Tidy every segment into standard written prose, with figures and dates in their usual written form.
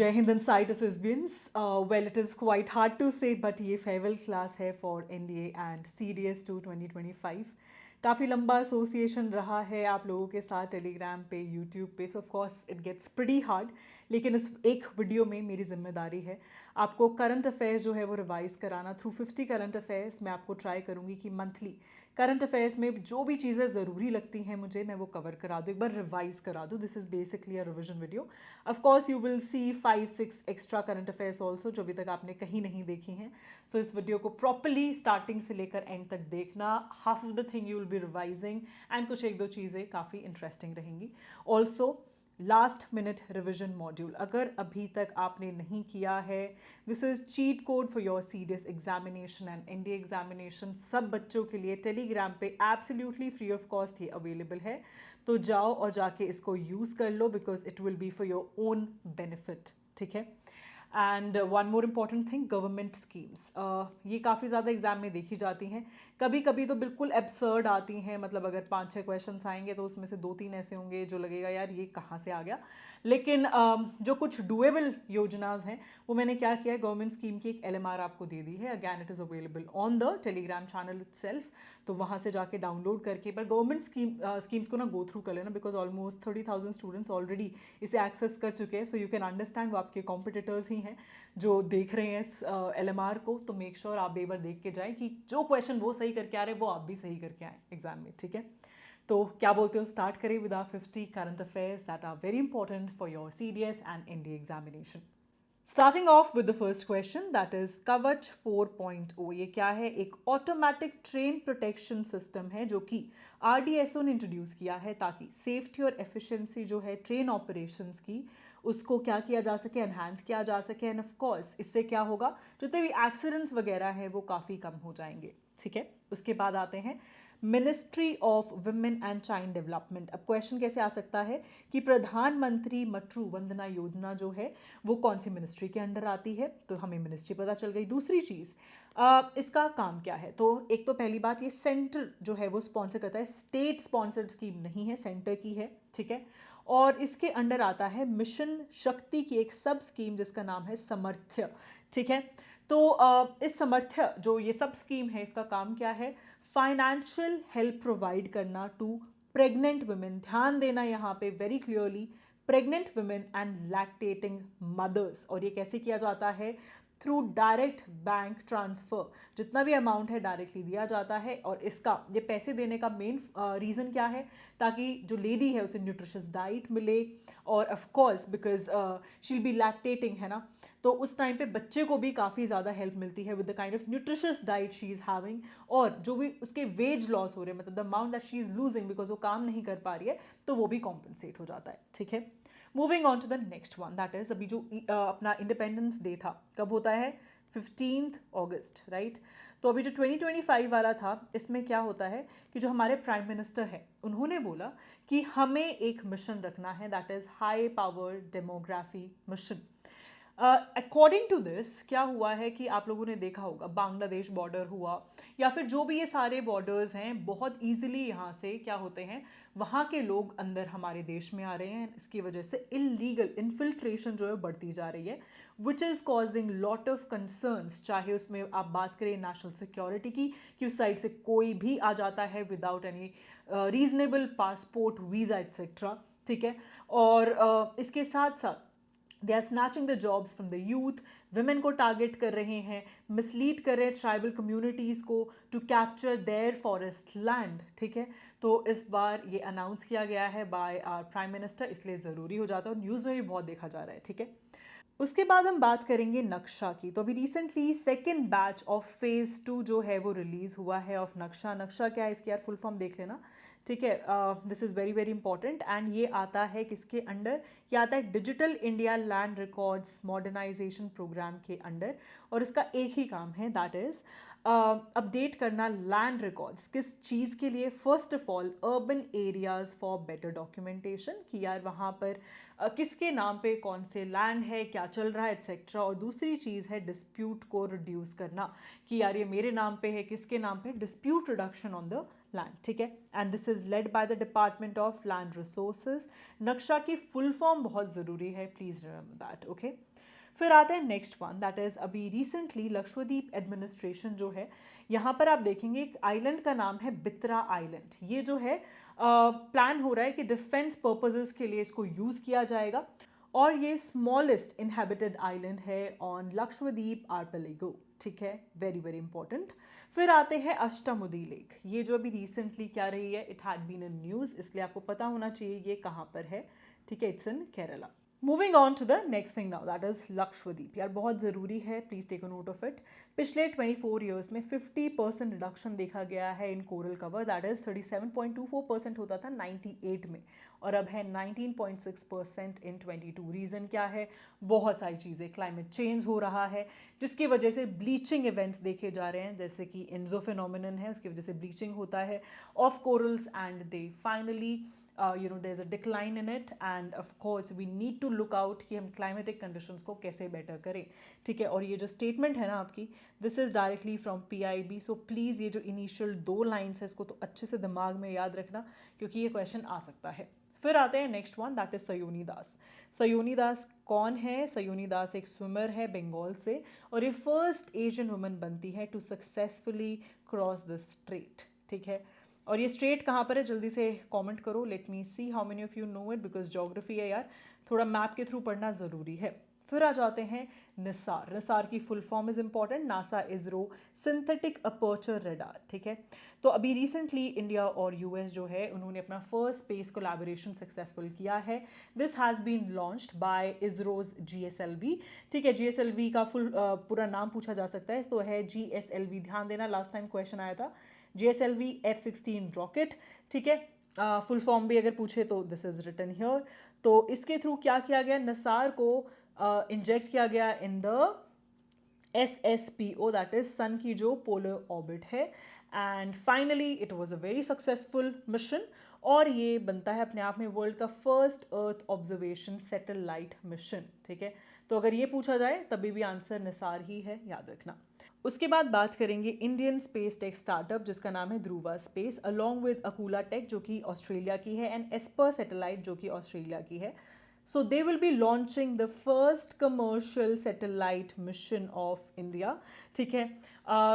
जय Hind and say to सिस्बियंस। Well it is quite hard to say but ये farewell class है for NDA and CDS 2 2025। काफ़ी लंबा एसोसिएशन रहा है आप लोगों के साथ टेलीग्राम पे, यूट्यूब पे, so of course it gets pretty hard. लेकिन इस एक वीडियो में मेरी जिम्मेदारी है आपको करंट अफेयर्स जो है वो रिवाइज़ कराना। थ्रू 50 करंट अफेयर्स मैं आपको ट्राई करूँगी कि मंथली करंट अफेयर्स में जो भी चीज़ें ज़रूरी लगती हैं मुझे, मैं वो कवर करा दूँ, एक बार रिवाइज करा दूँ। This is basically a revision video. Of course you will see 5-6 extra current affairs also जो अभी तक आपने कहीं नहीं देखी हैं। सो इस वीडियो को प्रॉपरली स्टार्टिंग से लेकर एंड तक देखना। Half of the thing you will be revising and कुछ एक दो चीज़ें काफ़ी इंटरेस्टिंग रहेंगी। Also last minute revision module अगर अभी तक आपने नहीं किया है, this is cheat code for your CDS examination and NDA examination. सब बच्चों के लिए टेलीग्राम पे एब्सोल्युटली फ्री ऑफ कॉस्ट ये अवेलेबल है, तो जाओ और जाके इसको यूज़ कर लो because it will be for your own benefit. ठीक है। And one more important thing, government schemes ये काफ़ी ज़्यादा एग्जाम में देखी जाती हैं। कभी कभी तो बिल्कुल एब्सर्ड आती हैं, मतलब अगर 5-6 क्वेश्चंस आएंगे तो उसमें से 2-3 ऐसे होंगे जो लगेगा यार ये कहाँ से आ गया। लेकिन जो कुछ डुएबल योजनाज हैं वो मैंने क्या किया है, गवर्नमेंट स्कीम की एक एलएमआर आपको दे दी है। Again it is available on the Telegram channel itself, तो वहाँ से जाके डाउनलोड करके पर गवर्नमेंट स्कीम्स को ना गो थ्रू कर लेना बिकॉज ऑलमोस्ट 30,000 स्टूडेंट्स ऑलरेडी इसे एक्सेस कर चुके हैं। सो यू कैन अंडरस्टैंड वो आपके कॉम्पिटिटर्स ही हैं जो देख रहे हैं इस एलएमआर को। तो मेक श्योर आप एक बार देख के जाएं कि जो क्वेश्चन वो सही करके आ रहे हैं वो आप भी सही करके आए एग्जाम में। ठीक है, तो क्या बोलते हो, स्टार्ट करें with our 50 current affairs that are very important for your CDS and NDA examination. Starting off with the first question that is Kavach 4.0। ये क्या है? एक ऑटोमेटिक ट्रेन प्रोटेक्शन सिस्टम है जो कि आरडीएसओ ने इंट्रोड्यूस किया है ताकि सेफ्टी और एफिशिएंसी जो है ट्रेन ऑपरेशंस की उसको क्या किया जा सके, एनहांस किया जा सके। एंड ऑफ कोर्स इससे क्या होगा, जितने भी एक्सीडेंट्स वगैरह हैं वो काफ़ी कम हो जाएंगे। ठीक है, उसके बाद आते हैं ministry of women and child development. अब क्वेश्चन कैसे आ सकता है कि प्रधानमंत्री मटरू वंदना योजना जो है वो कौन सी मिनिस्ट्री के अंडर आती है, तो हमें मिनिस्ट्री पता चल गई। दूसरी चीज़ इसका काम क्या है, तो एक तो पहली बात ये सेंटर जो है वो स्पॉन्सर करता है, स्टेट स्पॉन्सर्ड स्कीम नहीं है, सेंटर की है। ठीक है, और इसके अंडर आता है मिशन शक्ति की एक सब स्कीम जिसका नाम है समर्थ्य। ठीक है, तो इस समर्थ्य जो ये सब स्कीम है इसका काम क्या है, फाइनेंशियल हेल्प प्रोवाइड करना टू प्रेग्नेंट वुमेन। ध्यान देना यहाँ पे very clearly, pregnant women and lactating mothers. और ये कैसे किया जाता है, थ्रू डायरेक्ट बैंक ट्रांसफ़र। जितना भी अमाउंट है डायरेक्टली दिया जाता है। और इसका ये पैसे देने का मेन रीज़न क्या है, ताकि जो लेडी है उसे न्यूट्रिशियस डाइट मिले और of course because she will be lactating, है ना, तो उस टाइम पे बच्चे को भी काफ़ी ज़्यादा हेल्प मिलती है with the kind of nutritious diet she is having. और जो भी उसके वेज लॉस हो रहे हैं, मतलब the amount that she is losing because वो काम नहीं कर पा रही है, तो वो भी कॉम्पनसेट हो जाता है। ठीक है, moving on to the next one that is अभी जो अपना इंडिपेंडेंस डे था कब होता है, 15 अगस्त, राइट। तो अभी जो 2025 वाला था इसमें क्या होता है कि जो हमारे प्राइम मिनिस्टर है उन्होंने बोला कि हमें एक मिशन रखना है that is high power demography mission. According to this क्या हुआ है कि आप लोगों ने देखा होगा बांग्लादेश बॉर्डर हुआ या फिर जो भी ये सारे बॉर्डर्स हैं, बहुत ईजिली यहाँ से क्या होते हैं, वहाँ के लोग अंदर हमारे देश में आ रहे हैं। इसकी वजह से इलीगल इन्फिल्ट्रेशन जो है बढ़ती जा रही है which is causing lot of concerns. चाहे उसमें आप बात करें नेशनल सिक्योरिटी की कि उस साइड से कोई भी आ जाता है without any reasonable passport, visa etcetera. ठीक है, और इसके साथ साथ they are snatching the jobs from the youth, women को टारगेट कर रहे हैं, मिसलीड कर रहे हैं ट्राइबल कम्युनिटीज़ को to capture their forest land. ठीक है, तो इस बार ये अनाउंस किया गया है बाय आवर प्राइम मिनिस्टर, इसलिए ज़रूरी हो जाता है और न्यूज़ में भी बहुत देखा जा रहा है। ठीक है, उसके बाद हम बात करेंगे नक्शा की। तो अभी recently second batch of phase 2 जो है वो रिलीज़ हुआ है ऑफ नक्शा। नक्शा क्या है इसकी यार फुल फॉर्म देख लेना। ठीक है, this is very very important and ये आता है किसके अंडर, ये आता है digital India land records modernisation programme के अंडर। और इसका एक ही काम है दैट इज़ अपडेट करना लैंड रिकॉर्ड्स। किस चीज़ के लिए, first of all urban areas for better documentation, कि यार वहाँ पर किसके नाम पे कौन से लैंड है, क्या चल रहा है एक्सेट्रा। और दूसरी चीज़ है डिस्प्यूट को रिड्यूस करना, कि यार ये मेरे नाम पे है, किसके नाम पे, dispute reduction on the land. ठीक है, and this is led by the department of land resources. नक्शा की फुल फॉर्म बहुत ज़रूरी है, प्लीज़ रिमेंबर दैट। ओके, फिर आते हैं नेक्स्ट वन, दैट इज़ अभी रिसेंटली लक्षद्वीप एडमिनिस्ट्रेशन जो है, यहाँ पर आप देखेंगे एक आइलैंड का नाम है बित्रा आइलैंड। ये जो है प्लान हो रहा है कि डिफेंस पर्पजेस के लिए इसको यूज़ किया जाएगा, और ये स्मॉलेस्ट इनहेबिटेड आइलैंड है ऑन लक्षद्वीप आर्पेलिगो। ठीक है, वेरी वेरी इंपॉर्टेंट। फिर आते हैं अष्टमुदी लेक। ये जो अभी रिसेंटली क्या रही है, it had been in news, इसलिए आपको पता होना चाहिए ये कहाँ पर है। ठीक है, it's in Kerala. Moving on to the next thing now, that is Lakshadweep. यार बहुत ज़रूरी है, please take a note of it. पिछले 24 ईयर्स में 50% रिडक्शन देखा गया है in coral cover, that is 37.24% होता था 98 में, और अब है 19.6% इन 22। रीज़न क्या है? बहुत सारी चीज़ें, क्लाइमेट चेंज हो रहा है जिसकी वजह से ब्लीचिंग इवेंट्स देखे जा रहे हैं, जैसे कि एंजो फिनोमिनन है, उसकी वजह से ब्लीचिंग होता है of corals, and they finally there's a decline in it, and of course we need to look out कि हम climatic conditions को कैसे better करें। ठीक है, और ये जो statement है ना आपकी, this is directly from PIB, so please ये जो initial 2 lines है इसको तो अच्छे से दिमाग में याद रखना, क्योंकि ये question आ सकता है। फिर आते हैं next one, that is Sayoni Das. Sayoni Das कौन है? सयोनी दास एक स्विमर है बंगाल से, और ये फर्स्ट एशियन वुमन बनती है to successfully cross the strait. ठीक है, और ये स्ट्रेट कहाँ पर है, जल्दी से कमेंट करो, let me see how many of you know it, because geography है यार, थोड़ा मैप के थ्रू पढ़ना ज़रूरी है। फिर आ जाते हैं निसार। निसार की full form is important, NASA ISRO synthetic aperture radar. ठीक है, तो अभी रिसेंटली इंडिया और यूएस जो है उन्होंने अपना फर्स्ट स्पेस कोलैबोरेशन सक्सेसफुल किया है। This has been launched by ISRO's GSLV। ठीक है, GSLV का फुल पूरा नाम पूछा जा सकता है, तो है GSLV। ध्यान देना, लास्ट टाइम क्वेश्चन आया था, GSLV F-16 रॉकेट। ठीक है, फुल फॉर्म भी अगर पूछे तो दिस इज रिटन हियर। तो इसके थ्रू क्या किया गया, निसार को इंजेक्ट किया गया in the SSPO, that is sun की जो पोलर ऑर्बिट है, and finally it was a very successful mission, और ये बनता है अपने आप में वर्ल्ड का first earth observation satellite mission. ठीक है, तो अगर ये पूछा जाए तभी भी आंसर निसार ही है, याद रखना। उसके बाद बात करेंगे इंडियन स्पेस टेक स्टार्टअप जिसका नाम है Dhruva space, along with अकूला take जो कि ऑस्ट्रेलिया की है, एंड एस्पर सैटेलाइट जो कि ऑस्ट्रेलिया की है। So they will be launching the first commercial satellite mission of India। ठीक है,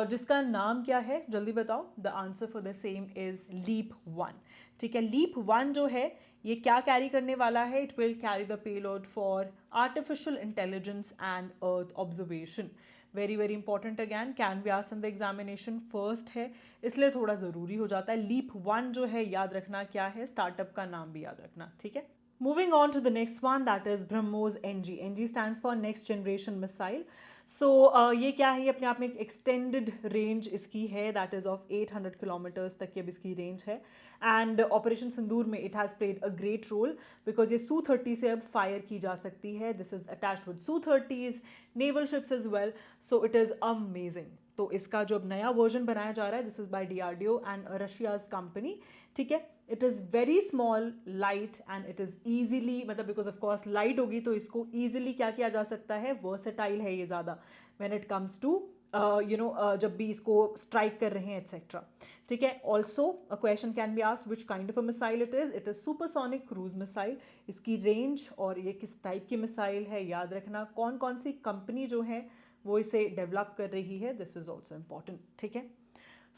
जिसका नाम क्या है जल्दी बताओ। The answer for the same is Leap 1। ठीक है, Leap 1 जो है ये क्या कैरी करने वाला है? It will carry the payload for artificial intelligence and earth observation। Very very important, again can be asked in the examination, first है इसलिए थोड़ा ज़रूरी हो जाता है। लीप 1 जो है याद रखना क्या है, स्टार्टअप का नाम भी याद रखना। ठीक है, moving on to the next one, that is BrahMos NG। NG stands for next generation missile। so ये क्या है, ये अपने आप में एक एक्सटेंडेड रेंज इसकी है, दैट इज ऑफ 800 किलोमीटर्स तक की अब इसकी रेंज है, एंड ऑपरेशन सिंदूर में it has played a great role, because ये Su-30 से अब फायर की जा सकती है। This is attached with Su-30s naval ships as well, so it is amazing. तो इसका जो अब नया वर्जन बनाया जा रहा है, this is by DRDO and Russia's company. ठीक है, it is very small, light, and it is easily, मतलब बिकॉज ऑफ कोर्स लाइट होगी तो इसको ईजिली क्या किया जा सकता है, वर्सेटाइल है ये ज़्यादा व्हेन इट कम्स टू जब भी इसको स्ट्राइक कर रहे हैं एक्सेट्रा। ठीक है, also a question can be asked which kind of a missile it is. It is supersonic cruise missile. इसकी रेंज और ये किस टाइप की मिसाइल है याद रखना, कौन कौन सी कंपनी जो है वो इसे डेवलप कर रही है, दिस इज ऑल्सो इम्पॉर्टेंट। ठीक है,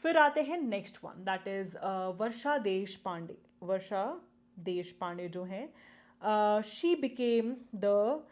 फिर आते हैं next one, that is Varsha Desh Pandey. Varsha Desh Pandey जो हैं, she became the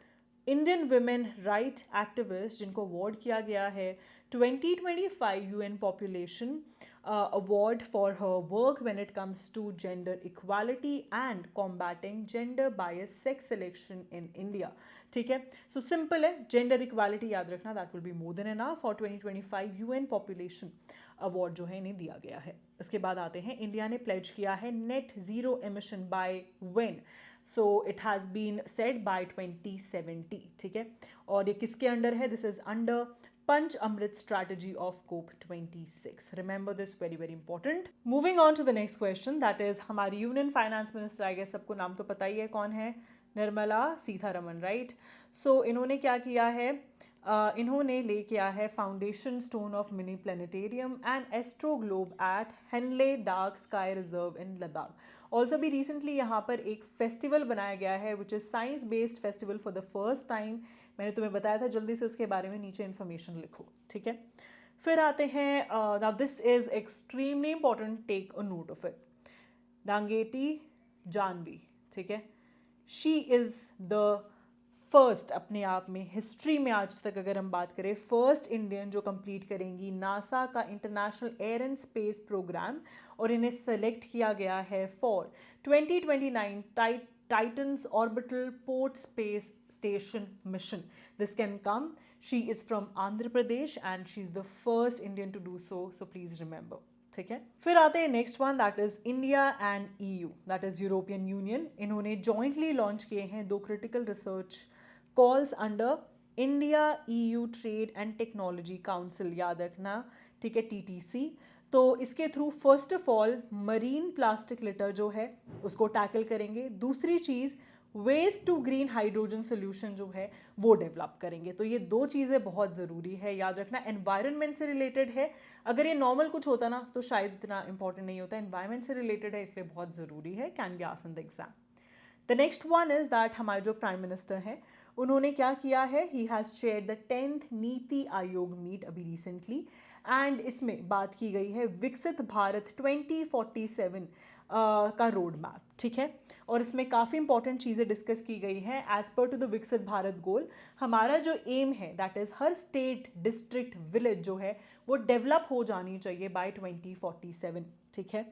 Indian women right activist जिनको अवार्ड किया गया है 2025 UN population award for her work when it comes to gender equality and combating gender bias sex selection in India. ठीक है, so simple है, gender equality याद रखना, that will be more than enough for 2025 UN population award जो है इन्हें दिया गया है। इसके बाद आते हैं, इंडिया ने प्लेज किया है net zero emission by when, so it has been said by 2070। ठीक है, और ये किसके अंडर है, this is under Panch Amrit strategy of COP 26। Remember this, very very important. Moving on to the next question, that is हमारी union finance minister, I guess सबको नाम तो पता ही है कौन है, निर्मला सीतारमन, राइट। सो इन्होंने क्या किया है, इन्होंने ले किया है foundation stone of mini planetarium and astro globe at Hanle dark sky reserve in Ladakh. Also भी रिसेंटली यहाँ पर एक फेस्टिवल बनाया गया है which is science based festival for the first time मैंने तुम्हें बताया था, जल्दी से उसके बारे में नीचे इन्फॉर्मेशन लिखो, ठीक है। फिर आते हैं, now this is extremely important, take a note of it. Dangeti Jahnavi, ठीक है, शी इज़ द फर्स्ट, अपने आप में हिस्ट्री में आज तक अगर हम बात करें, फर्स्ट इंडियन जो कंप्लीट करेंगी नासा का international air and space programme, और इन्हें सेलेक्ट किया गया है for 2029 Titans orbital port space station mission. This can come, she is from Andhra Pradesh and she is the first Indian to do so, so please remember, ठीक है। फिर आते हैं next one, that is India and EU, that is European Union. इन्होंने jointly launch किए हैं 2 critical research calls under India EU trade and technology council, याद रखना, ठीक है, टीटीसी। तो इसके through first of all marine plastic litter जो है उसको टैकल करेंगे। दूसरी चीज़, waste to green hydrogen solution जो है वो डेवलप करेंगे। तो ये 2 चीज़ें बहुत ज़रूरी है, याद रखना। एनवायरनमेंट से रिलेटेड है, अगर ये नॉर्मल कुछ होता ना तो शायद इतना इंपॉर्टेंट नहीं होता, एनवायरनमेंट से रिलेटेड है इसलिए बहुत ज़रूरी है, can be asked in the exam. The next one is that हमारे जो प्राइम मिनिस्टर हैं उन्होंने क्या किया है, he has share the 10th NITI Aayog meet अभी रिसेंटली, एंड इसमें बात की गई है विकसित भारत 2047 का रोड मैप, ठीक है। और इसमें काफ़ी इंपॉर्टेंट चीज़ें डिस्कस की गई हैं। एज पर टू द विकसित भारत गोल, हमारा जो एम है that is her state district village जो है वो डेवलप हो जानी चाहिए बाय 2047, ठीक है।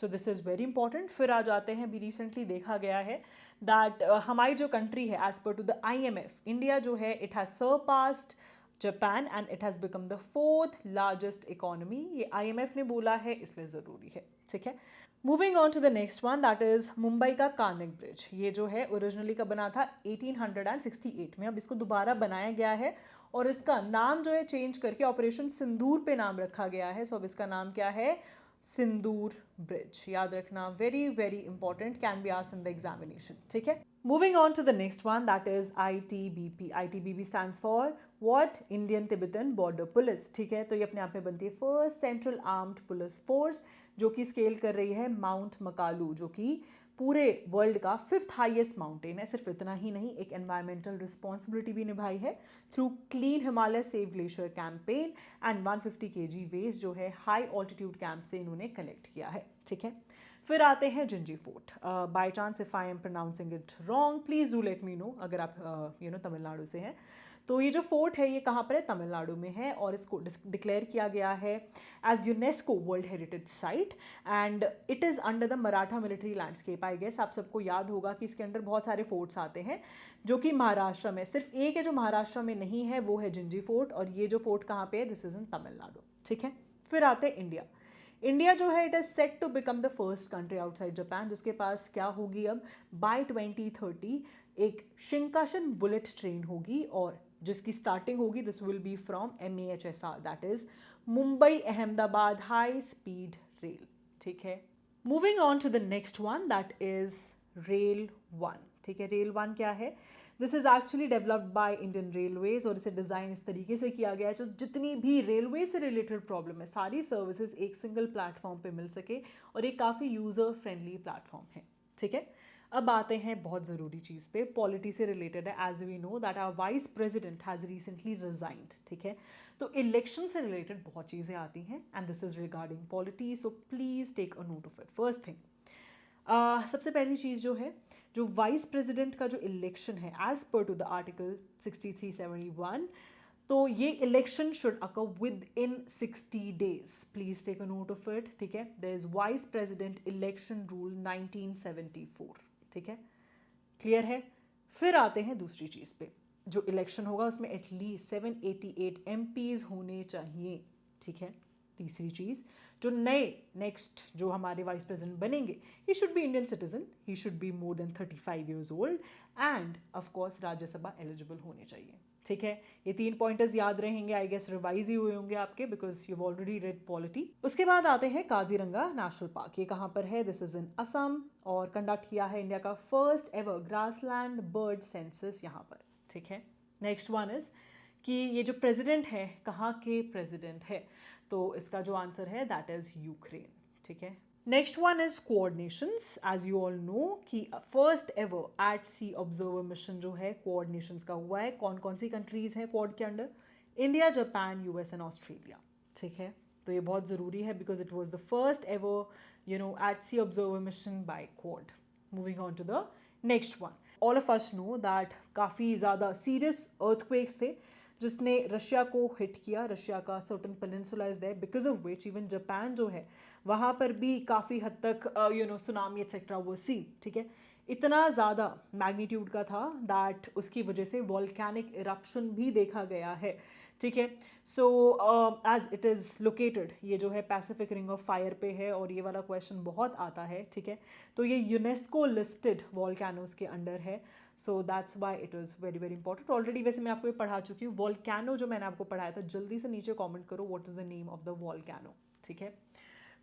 So this is very important. फिर आ जाते हैं, भी रिसेंटली देखा गया है दैट हमारी जो कंट्री है as per to the IMF, India जो है it has surpassed Japan and it has become the 4th largest economy. ये IMF ने बोला है इसलिए ज़रूरी है, ठीक है। Moving on to the next one, that is Mumbai का कानक ब्रिज। ये जो है ओरिजिनली का बना था 1868 में, अब इसको दोबारा बनाया गया है और इसका नाम जो है चेंज करके ऑपरेशन सिंदूर पे नाम रखा गया है। सो अब इसका नाम क्या है, सिंदूर ब्रिज, याद रखना, very very important, can be asked in the examination, ठीक है। Moving on to the next one, that is ITBP. ITBP stands for what? Indian Tibetan Border Police, ठीक है। तो ये अपने आप में बनती है first central armed police force, जो कि स्केल कर रही है माउंट मकालू, जो कि पूरे वर्ल्ड का 5th हाईएस्ट माउंटेन है। सिर्फ इतना ही नहीं, एक एनवायरमेंटल रिस्पॉन्सिबिलिटी भी निभाई है through clean Himalaya save glacier campaign and 150 kg waste जो है हाई ऑल्टीट्यूड कैंप से इन्होंने कलेक्ट किया है, ठीक है। फिर आते हैं Gingee fort. By chance if I am pronouncing it wrong please do let me know, अगर आप तमिलनाडु से हैं। तो ये जो फोर्ट है ये कहाँ पर है, तमिलनाडु में है, और इसको डिक्लेयर किया गया है as UNESCO world heritage site and it is under the Maratha military landscape. I guess आप सबको याद होगा कि इसके अंडर बहुत सारे फोर्ट्स आते हैं जो कि महाराष्ट्र में, सिर्फ एक है जो महाराष्ट्र में नहीं है, वो है जिंजी फोर्ट, और ये जो फोर्ट कहाँ पे है, दिस इज़ इन तमिलनाडु, ठीक है। फिर आते हैं इंडिया। इंडिया जो है it is set to become the first country outside Japan जिसके पास क्या होगी अब बाय 2030 एक शिंकाशन बुलेट ट्रेन होगी, और जिसकी स्टार्टिंग होगी this will be from MAHSR, that is Mumbai Ahmedabad high speed rail, ठीक है। Moving on to the next one, that is rail 1, ठीक है। रेल 1 क्या है, this is actually developed by Indian railways, और इसे डिज़ाइन इस तरीके से किया गया है जो जितनी भी रेलवे से रिलेटेड प्रॉब्लम है सारी सर्विसेज एक सिंगल प्लेटफॉर्म पे मिल सके, और ये काफ़ी यूज़र फ्रेंडली प्लेटफॉर्म है, ठीक है। अब आते हैं बहुत ज़रूरी चीज़ पे, पॉलिटी से रिलेटेड है। As we know that our vice president has recently resigned, ठीक है। तो इलेक्शन से रिलेटेड बहुत चीज़ें आती हैं and this is regarding polity, so please take a note of it. First thing, सबसे पहली चीज़ जो है, जो वाइस प्रेसिडेंट का जो इलेक्शन है as per to the article 6371, तो ये election should occur with in 60 days, please take a note of it, ठीक है। There is vice president election rule 1974, ठीक है, क्लियर है। फिर आते हैं दूसरी चीज़ पे, जो इलेक्शन होगा उसमें एटलीस्ट 788 MPs होने चाहिए, ठीक है। तीसरी चीज़, जो नए नेक्स्ट जो हमारे वाइस प्रेसिडेंट बनेंगे, he should be Indian citizen, he should be more then 35 years old, end of course Rajya Sabha eligible होने चाहिए, ठीक है। ये 3 पॉइंटर्स याद रहेंगे, आई गेस रिवाइज ही हुए होंगे आपके because you already red polity. उसके बाद आते हैं काजीरंगा नेशनल पार्क, ये कहाँ पर है, दिस इज इन असम, और कंडक्ट किया है इंडिया का first ever grassland bird census यहाँ पर, ठीक है। नेक्स्ट वन इज कि ये जो प्रेसिडेंट है कहाँ के प्रेसिडेंट है, तो इसका जो आंसर है दैट इज यूक्रेन, ठीक है। Next one is Quad nations. As you all know कि first ever at sea observer mission जो है क्वाड नेशंस का हुआ है. कौन कौन सी कंट्रीज हैं क्वाड के अंडर? India, Japan, US and Australia. ठीक है, तो ये बहुत ज़रूरी है because it was the first ever at sea observer mission by Quad. Moving on to the next one. All of us know that काफ़ी ज़्यादा सीरियस अर्थक्वेक्स थे जिसने रशिया को हिट किया. रशिया का certain peninsula is there because of which even Japan जो है वहाँ पर भी काफ़ी हद तक सुनामी एक्सेट्रा वो सी. ठीक है, इतना ज़्यादा मैग्नीट्यूड का था दैट उसकी वजह से वॉल्केनिक इरप्शन भी देखा गया है. ठीक है, so as it is located, ये जो है पैसिफिक रिंग ऑफ फायर पे है और ये वाला क्वेश्चन बहुत आता है. ठीक है, तो ये यूनेस्को लिस्टेड वॉल्केनोज के अंडर है. So that's why it is very very important. Already वैसे मैं आपको ये पढ़ा चुकी हूँ. वॉल्केनो जो मैंने आपको पढ़ाया था, जल्दी से नीचे कॉमेंट करो what is the name of the volcano. ठीक है,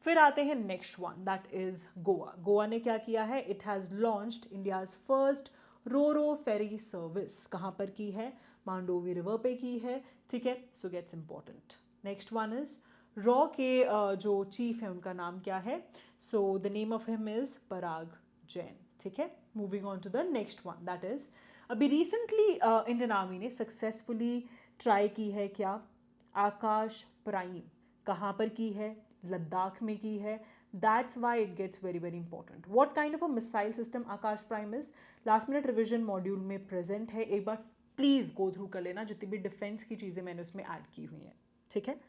फिर आते हैं next one that is Goa. Goa ने क्या किया है? It has launched India's first Roro ferry service. कहाँ पर की है? मांडोवी रिवर पे की है. ठीक है, so gets important. Next one is रॉ के जो चीफ है उनका नाम क्या है? So the name of him is Parag Jain. ठीक है, moving on to the next one that is अभी रिसेंटली इंडियन आर्मी ने सक्सेसफुली ट्राई की है क्या? आकाश प्राइम. कहाँ पर की है? लद्दाख में की है. That's why it gets very very important. What kind of a missile system Akash prime is? Last minute revision module में प्रेजेंट है, एक बार प्लीज़ गो थ्रू कर लेना जितनी भी डिफेंस की चीज़ें मैंने उसमें ऐड की हुई हैं. ठीक है,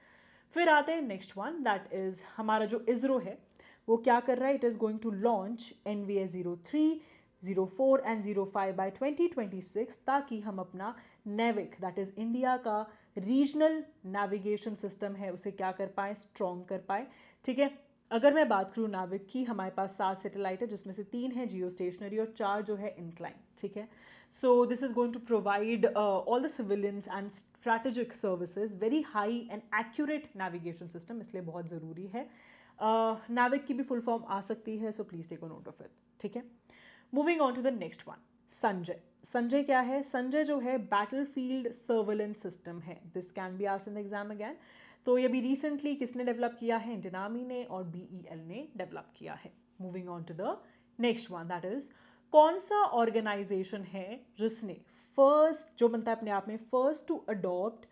फिर आते हैं नेक्स्ट वन दैट इज़ हमारा जो इसरो है वो क्या कर रहा है? It is going to launch NVS-03, 04 and 05 by 2026 ताकि हम अपना नेविक दैट इज़ इंडिया का रीजनल नेविगेशन सिस्टम है उसे क्या कर पाए? स्ट्रॉन्ग कर पाए. ठीक है, अगर मैं बात करूँ नाविक की, हमारे पास 7 सैटेलाइट है जिसमें से 3 है जियो स्टेशनरी और 4 जो है इनक्लाइन. ठीक है, so this is going to provide all the civilians and strategic services very high and accurate navigation system, इसलिए बहुत ज़रूरी है. नाविक की भी फुल फॉर्म आ सकती है, so please take a note of it. ठीक है, moving on to the next one. Sanjay. Sanjay क्या है? संजय जो है बैटल फील्ड सर्वेलेंस सिस्टम है. This can be asked in the exam again. तो ये भी रिसेंटली किसने डेवलप किया है? इंडियन आर्मी ने और BEL ने डेवलप किया है. Moving on to the next one that is कौन सा ऑर्गेनाइजेशन है जिसने फर्स्ट जो बनता है अपने आप में first to adopt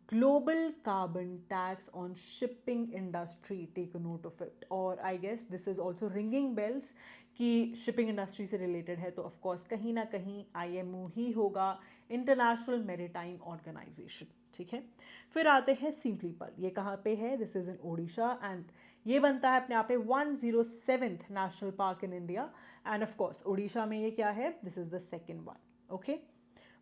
global carbon tax on shipping industry? Take a note of it. और I guess this is also ringing bells कि शिपिंग इंडस्ट्री से रिलेटेड है, तो ऑफकोर्स कहीं ना कहीं IMO ही होगा, इंटरनेशनल मैरीटाइम ऑर्गेनाइजेशन. ठीक है, फिर आते हैं सिंपलीपल. ये कहाँ पे है? This is in Odisha and ये बनता है अपने आप में 107th national park in India and of course Odisha में ये क्या है? This is the second one. Okay,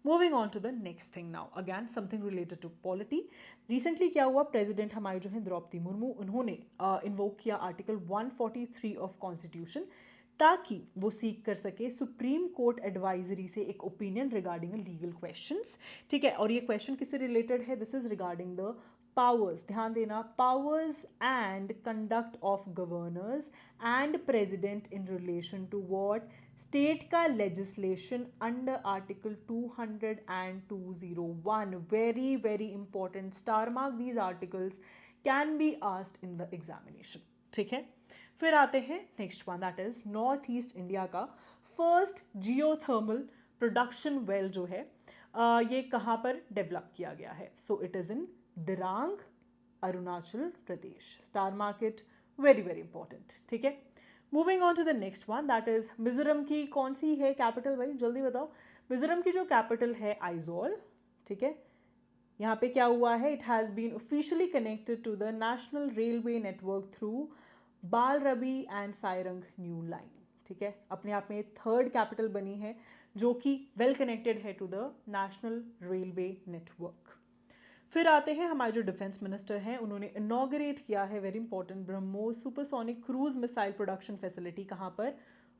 moving on to the next thing now, again something related to polity. Recently क्या हुआ? प्रेसिडेंट हमारे जो है द्रौपदी मुर्मू, उन्होंने इन्वोक किया आर्टिकल 143 ऑफ कॉन्स्टिट्यूशन ताकि वो सीख कर सके सुप्रीम कोर्ट एडवाइजरी से एक ओपिनियन रिगार्डिंग लीगल क्वेश्चंस. ठीक है, और ये क्वेश्चन किससे रिलेटेड है? This is regarding the powers. ध्यान देना, powers and conduct of governors and president in relation to what? State का legislation under article 200 and 201. Very very important. Star mark these articles, can be asked in the examination. ठीक है, फिर आते हैं next one that is north east India का first geothermal production well जो है ये कहाँ पर डेवलप किया गया है? सो it is in Dirang, Arunachal Pradesh. Star marked, very very important. ठीक है, moving on to the next one that is Mizoram की कौन सी है कैपिटल? भाई जल्दी बताओ. मिजोरम की जो कैपिटल है आइजोल. ठीक है, यहाँ पे क्या हुआ है? It has been officially connected to the national railway network through Bairabi and Sairang new line. ठीक है, अपने आप में थर्ड कैपिटल बनी है जो कि वेल कनेक्टेड है to the national railway network. फिर आते हैं हमारे जो डिफेंस मिनिस्टर हैं, उन्होंने इनॉग्रेट किया है very important BrahMos supersonic cruise missile production facility. कहाँ पर?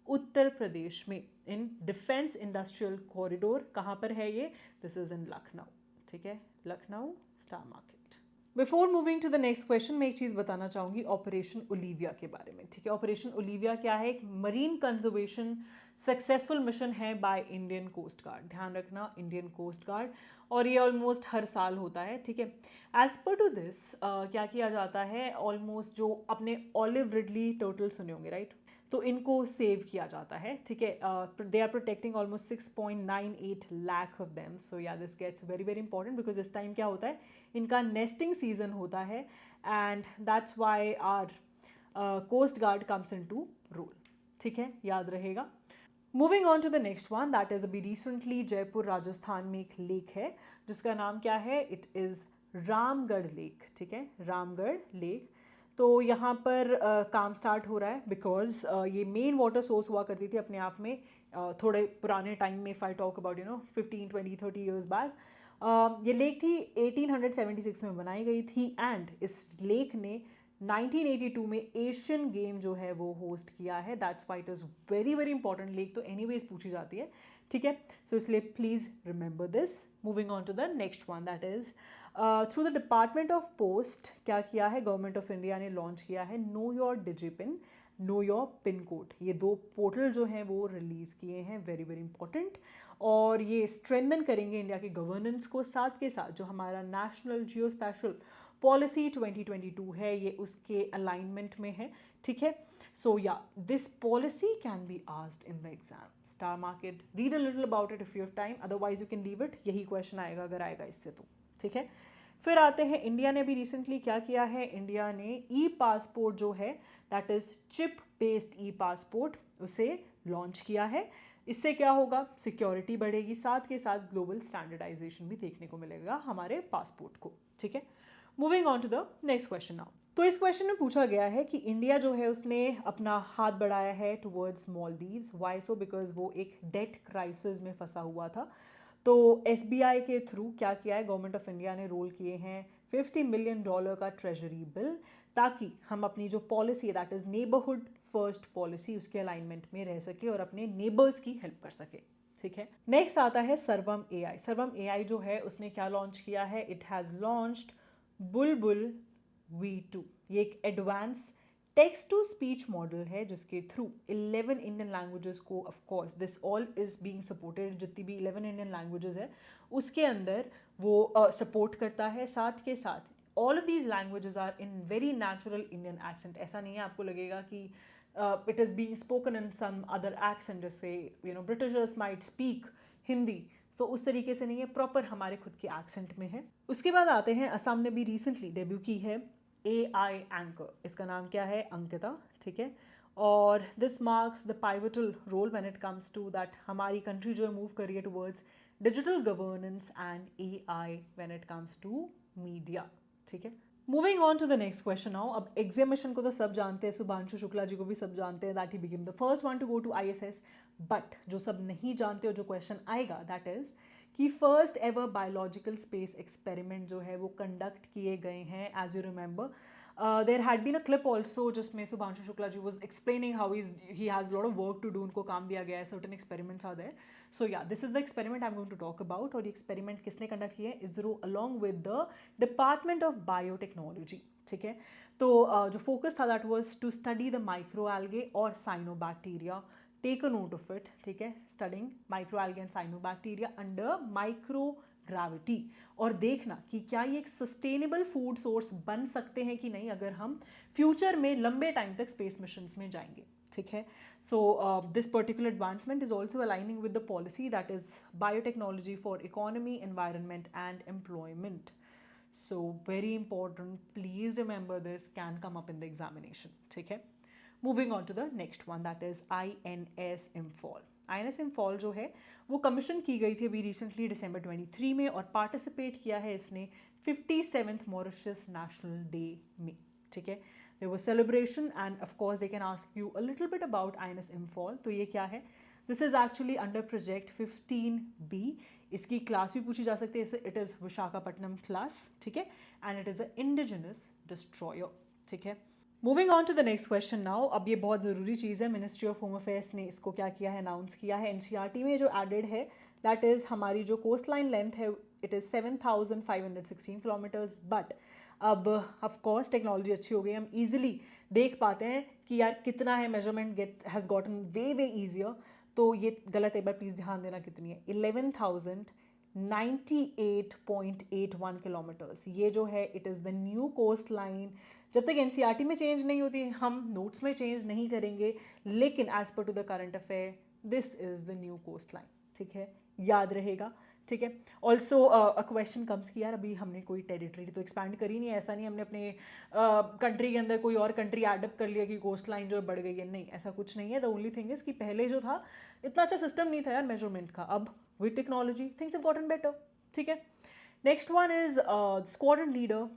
उत्तर प्रदेश में, इन डिफेंस इंडस्ट्रियल कॉरिडोर. कहाँ पर है ये? This is in Lucknow. ठीक है, Lucknow, star marked. Before moving to the next question, मैं एक चीज़ बताना चाहूँगी ऑपरेशन ओलिविया के बारे में. ठीक है, ऑपरेशन ओलिविया क्या है? एक मरीन कंजर्वेशन सक्सेसफुल मिशन है बाय इंडियन कोस्ट गार्ड, ध्यान रखना इंडियन कोस्ट गार्ड, और ये ऑलमोस्ट हर साल होता है, ठीक है। एज पर टू दिस क्या किया जाता है, ऑलमोस्ट जो अपने ऑलिव रिडली टर्टल सुने होंगे राइट, तो इनको सेव किया जाता है, ठीक है। They are protecting almost 6.98 lakh of them, so या this gets very very important because इस टाइम क्या होता है, इनका नेस्टिंग सीजन होता है, and that's why our coast guard comes in to role, ठीक है, याद रहेगा। Moving on to the next one, that is अभी रिसेंटली जयपुर राजस्थान में एक लेक है जिसका नाम क्या है, इट इज़ रामगढ़ लेक, ठीक है, रामगढ़ लेक। तो यहाँ पर काम स्टार्ट हो रहा है बिकॉज ये मेन वाटर सोर्स हुआ करती थी अपने आप में थोड़े पुराने टाइम में, if I talk about 15 20 30 years back. ये लेक थी 1876 में बनाई गई थी, एंड इस लेक ने 1982 में एशियन गेम जो है वो होस्ट किया है, that's why it is very very important lake, तो एनीवेज पूछी जाती है, ठीक है। सो इसलिए please remember this. Moving on to the next one, that is through the department of post क्या किया है, गवर्नमेंट ऑफ इंडिया ने लॉन्च किया है know your DIGIPIN, know your pin code. ये दो पोर्टल जो हैं वो रिलीज़ किए हैं, वेरी वेरी इंपॉर्टेंट, और ये स्ट्रेंथन करेंगे इंडिया के गवर्नेंस को, साथ के साथ जो हमारा नेशनल जियो स्पेशल पॉलिसी 2022 है ये उसके अलाइनमेंट में है, ठीक है। सो या this policy can be asked in the exam, star market, read a little about it if you have time, otherwise you can leave it, यही क्वेश्चन आएगा अगर आएगा इससे तो, ठीक है। फिर आते हैं, इंडिया ने भी रिसेंटली क्या किया है, इंडिया ने ई पासपोर्ट जो है that is chip based E passport उसे लॉन्च किया है। इससे क्या होगा, सिक्योरिटी बढ़ेगी, साथ के साथ ग्लोबल स्टैंडर्डाइजेशन भी देखने को मिलेगा हमारे पासपोर्ट को, ठीक है। Moving on to the next question now. तो इस क्वेश्चन में पूछा गया है कि इंडिया जो है उसने अपना हाथ बढ़ाया है towards Maldives, why so, because वो एक डेट क्राइसिस में फंसा हुआ था। तो एसबीआई के थ्रू क्या किया है, गवर्नमेंट ऑफ इंडिया ने रोल किए हैं $50 मिलियन का ट्रेजरी बिल, ताकि हम अपनी जो पॉलिसी है that is neighbourhood first policy उसके अलाइनमेंट में रह सके और अपने नेबर्स की हेल्प कर सके, ठीक है। नेक्स्ट आता है सर्वम एआई। सर्वम एआई जो है उसने क्या लॉन्च किया है, it has launched Bulbul V2। ये एक advance text to speech model है जिसके थ्रू 11 इंडियन लैंग्वेजेस को, of course this all is being supported, जितनी भी 11 इंडियन लैंग्वेजेस है उसके अंदर वो सपोर्ट करता है। साथ के साथ all of these languages are in very natural Indian accent, ऐसा नहीं है आपको लगेगा कि it is being spoken in some other accent, जैसे ब्रिटिशर्स माइट स्पीक हिंदी, तो उस तरीके से नहीं है, प्रॉपर हमारे खुद के एक्सेंट में है। उसके बाद आते हैं, असम ने भी रिसेंटली डेब्यू की है AI एंकर, इसका नाम क्या है, अंकिता, ठीक है। और this marks the pivotal role when it comes to that हमारी कंट्री जो है मूव कर रही है towards digital governance and AI when it comes to media, ठीक है। Moving on to the next question now. अब एग्जामिनेशन को तो सब जानते हैं, सुभांशु शुक्ला जी को भी सब जानते हैं, that he became the first one to go to ISS, but जो सब नहीं जानते हो जो क्वेश्चन आएगा दैट इज कि first ever biological space experiment जो है वो कंडक्ट किए गए हैं, as you remember there had been a clip also जिसमें Shubhanshu Shukla ji was explaining how is he has lot of work to do, उनको काम दिया गया है, certain experiments are there. So या this is the experiment I am going to talk about, और ये experiment किसने कंडक्ट किया है, ISRO along with the department of biotechnology, ठीक है। तो जो फोकस था that was to study the micro algae और cyanobacteria, take a note of it, ठीक है, studying micro algae and cyanobacteria under micro gravity, और देखना कि क्या ये एक सस्टेनेबल फूड सोर्स बन सकते हैं कि नहीं अगर हम फ्यूचर में लंबे टाइम तक स्पेस मिशंस में जाएंगे, ठीक है। So this particular advancement is also aligning with the policy that is biotechnology for economy, environment and employment. So very important, please remember this, can come up in the examination, ठीक है। Moving on to the next one, that is INS Imphal। INS Imphal जो है वो commission की गई थी अभी recently December 23 में, और पार्टिसिपेट किया है इसने 57th मॉरिशस नेशनल डे में, ठीक है। There was celebration and of course they can ask you a little bit about INS Imphal। तो ये क्या है, this is actually under project 15B, इसकी क्लास भी पूछी जा सकती है, इट इज़ विशाखापट्टनम क्लास, ठीक है, and it is a indigenous destroyer, ठीक है। Moving on to the next question now. अब ये बहुत ज़रूरी चीज़ है, मिनिस्ट्री ऑफ होम अफेयर्स ने इसको क्या किया है, अनाउंस किया है। NCERT में जो एडेड है दैट इज़ हमारी जो कोस्ट लाइन लेंथ है इट इज़ 7,516 किलोमीटर्स, बट अब ऑफकोर्स टेक्नोलॉजी अच्छी हो गई, हम ईजिली देख पाते हैं कि यार कितना है, measurement get has gotten way way easier. तो ये गलत है, एक बार प्लीज़ ध्यान देना कितनी है, 11,098.81 किलोमीटर्स। ये जो है it is the new coast line. जब तक एनसीईआरटी में चेंज नहीं होती, हम नोट्स में चेंज नहीं करेंगे, लेकिन as per to the current affair this is the new coast line, ठीक है, याद रहेगा, ठीक है। ऑल्सो अ क्वेश्चन कम्स कि यार अभी हमने कोई टेरिटरी तो एक्सपैंड करी नहीं है, ऐसा नहीं हमने अपने कंट्री के अंदर कोई और कंट्री एडअप कर लिया कि कोस्ट लाइन जो बढ़ गई है, नहीं ऐसा कुछ नहीं है। द ओनली थिंग इज़ कि पहले जो था इतना अच्छा सिस्टम नहीं था यार मेजरमेंट का, अब with technology things have gotten better, ठीक है। Next one is squadron leader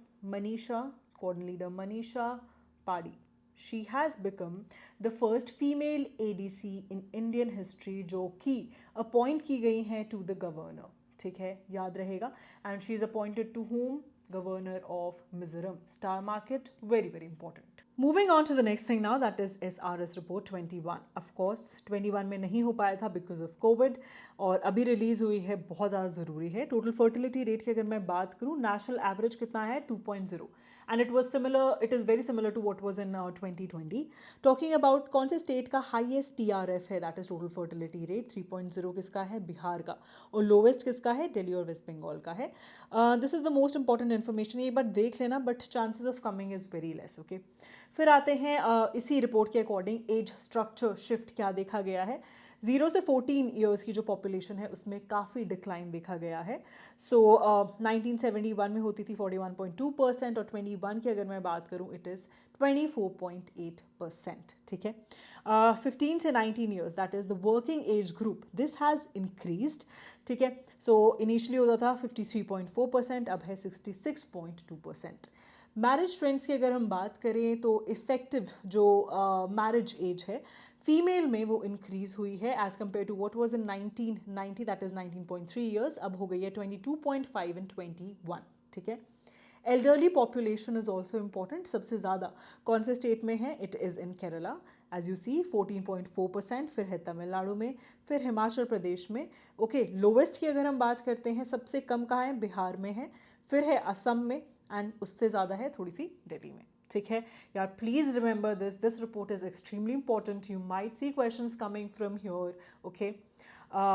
Manisha Padhi. She has become the first female ADC in Indian history जो कि अपॉइंट की गई हैं टू द गवर्नर, ठीक है, याद रहेगा। And she is appointed to home, governor of Mizoram, star marked, very very important. Moving on to the next thing now, that is SRS report 21। Of course 21 में नहीं हो पाया था बिकॉज ऑफ कोविड, और अभी रिलीज हुई है, बहुत ज़्यादा ज़रूरी है। टोटल फर्टिलिटी रेट की अगर मैं बात करूँ, नेशनल एवरेज कितना है 2.0, and it is very similar to what was in 2020। Talking about कौन से स्टेट का हाईएस्ट TRF है, that is total fertility rate 3.0 किसका है, बिहार का, और लोवेस्ट किसका है, दिल्ली और वेस्ट बंगाल का है। This is the most important information, ये बात देख लेना, but chances of coming is very less, okay. फिर आते हैं इसी रिपोर्ट के अकॉर्डिंग एज स्ट्रक्चर शिफ्ट क्या देखा गया है। 0 से 14 ईयर्स की जो पॉपुलेशन है उसमें काफ़ी डिक्लाइन देखा गया है। सो 1971 में होती थी 41.2%, और 21 की अगर मैं बात करूं इट इज़ 24.8%, ठीक है। 15 से 19 years, that is the working age group, this has increased, ठीक है। सो इनिशियली होता था 53.4%, अब है 66.2%। मैरिज ट्रेंड्स की अगर हम बात करें तो इफ़ेक्टिव जो मैरिज एज है फीमेल में वो इंक्रीज हुई है as compare to what was in 1990, that is 19.3 years, अब हो गई है 22.5 इन 21, ठीक है। Elderly population is also important, सबसे ज़्यादा कौन से स्टेट में है, it is in Kerala, as you see 14.4%, फिर है तमिलनाडु में, फिर हिमाचल प्रदेश में, ओके। लोवेस्ट की अगर हम बात करते हैं, सबसे कम कहाँ है, बिहार में है, फिर है असम में, एंड उससे ज़्यादा है थोड़ी सी दिल्ली में, ठीक है यार। Please remember this report is extremely important, you might see questions coming from here, okay.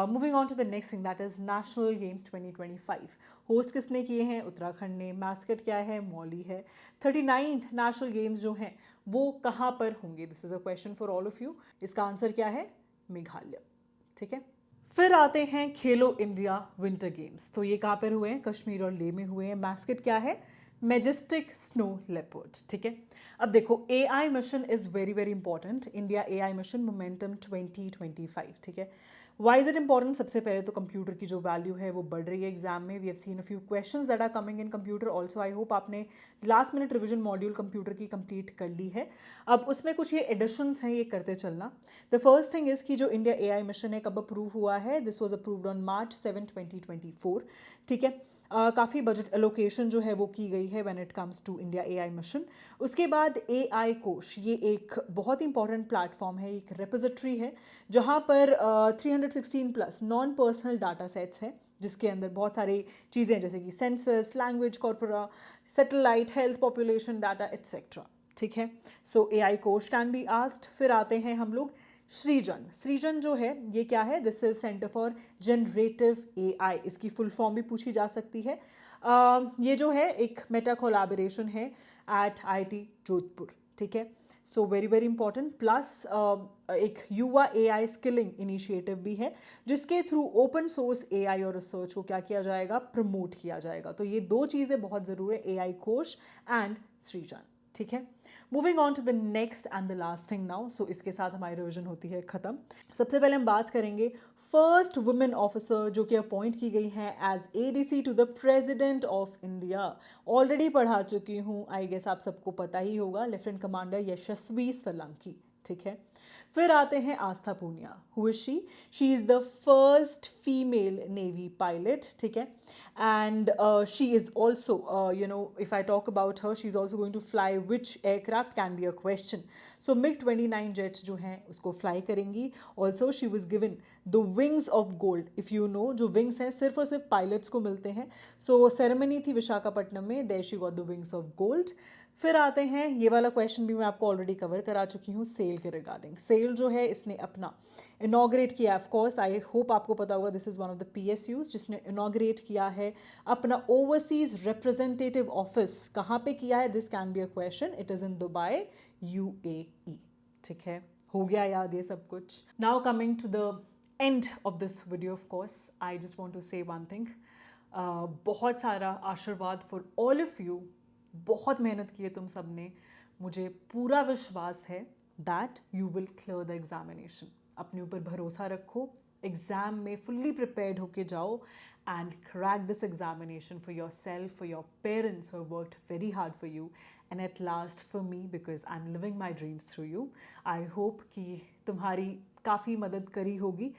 Moving on to the next thing, that is national games 2025। Host किसने किए हैं, उत्तराखंड ने। मैस्कट क्या है, मौली है। 39th नेशनल गेम्स जो हैं वो कहाँ पर होंगे, this is a question for all of you. इसका आंसर क्या है, मेघालय, ठीक है। फिर आते हैं खेलो इंडिया विंटर गेम्स, तो ये कहाँ पर हुए हैं, कश्मीर और लेह में हुए हैं। मैस्कट क्या है, मैजेस्टिक स्नो लेपर्ड, ठीक है। अब देखो AI mission is very very important, India AI mission momentum 2025, ठीक है। वाई इज इट इंपॉर्टेंट, सबसे पहले तो कंप्यूटर की जो वैल्यू है वो बढ़ रही है एग्जाम में। We have seen a few questions that are coming in computer also. I hope आपने last minute revision module computer की कंप्लीट कर ली है। अब उसमें कुछ ये एडिशंस हैं, ये करते चलना। द फर्स्ट थिंग इज़ कि जो इंडिया AI मिशन है कब अप्रूव हुआ है, this was approved on March 7, 2024, ठीक है। काफ़ी बजट एलोकेशन जो है वो की गई है when it comes to India AI mission. उसके बाद AI कोश, ये एक बहुत इंपॉर्टेंट प्लेटफॉर्म है, एक रेपोजिटरी है जहाँ पर 316 plus non personal data sets हैं, जिसके अंदर बहुत सारी चीज़ें जैसे कि census, language, corpora, satellite, health, population data etcetera, ठीक है। सो AI कोश कैन बी आस्क्ड। फिर आते हैं हम लोग सृजन जो है ये क्या है, this is centre for generative AI, इसकी फुल फॉर्म भी पूछी जा सकती है। ये जो है एक मेटा कोलैबोरेशन है एट IIT जोधपुर, ठीक है। So very very important. Plus एक युवा AI स्किलिंग इनिशिएटिव भी है जिसके थ्रू ओपन सोर्स AI और रिसर्च को क्या किया जाएगा, प्रमोट किया जाएगा। तो ये दो चीज़ें बहुत ज़रूरी है, AI कोश एंड सृजन, ठीक है। Moving on to the next and the last thing now, so इसके साथ हमारी रिविजन होती है ख़त्म। सबसे पहले हम बात करेंगे फर्स्ट वुमेन ऑफिसर जो कि अपॉइंट की गई हैं as ADC to the president of India. Already पढ़ा चुकी हूँ, आई गेस आप सबको पता ही होगा, लेफ्टिनेंट कमांडर यशस्वी सोलंकी, ठीक है। फिर आते हैं Aastha Poonia, who is she is the first female navy pilot, ठीक है। And she is also if I talk about her, she is also going to fly which aircraft can be a question. So MiG-29 jets जो हैं उसको fly करेंगी। Also she was given the wings of gold, if you know जो wings हैं सिर्फ और सिर्फ pilots को मिलते हैं। सो सेरेमनी थी विशाखापट्टनम में, there she got the wings of gold. फिर आते हैं, ये वाला क्वेश्चन भी मैं आपको ऑलरेडी कवर करा चुकी हूँ सेल के रिगार्डिंग। सेल जो है इसने अपना इनाग्रेट किया, ऑफ कोर्स आई होप आपको पता होगा, this is one of the PSUs जिसने इनाग्रेट किया है अपना ओवरसीज रिप्रेजेंटेटिव ऑफिस। कहाँ पे किया है, this can be a question, it is in Dubai, UAE। ठीक है, हो गया याद ये सब कुछ। Now coming to the end of this video, of course I just want to say one thing, बहुत सारा आशीर्वाद फॉर ऑल ऑफ यू, बहुत मेहनत की है तुम सब ने, मुझे पूरा विश्वास है that you will clear the examination. अपने ऊपर भरोसा रखो, एग्ज़ाम में फुल्ली प्रिपेयर्ड होके जाओ and crack this examination for your self, for your parents who worked very hard for you, and at last for me, because I am living my dreams through you. I hope कि तुम्हारी काफ़ी मदद करी होगी,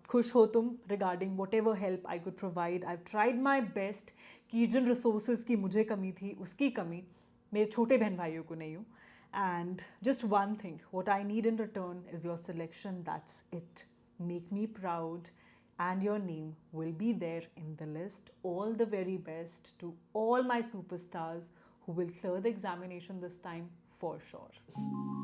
खुश हो तुम regarding what ever help I could provide. I tried my best कि जिन रिसोर्सेज की मुझे कमी थी उसकी कमी मेरे छोटे बहन भाइयों को नहीं हो। And just one thing, what I need in return is your selection, that's it. Make me proud and your name will be there in the list. All the very best to all my superstars who will clear the examination this time for sure.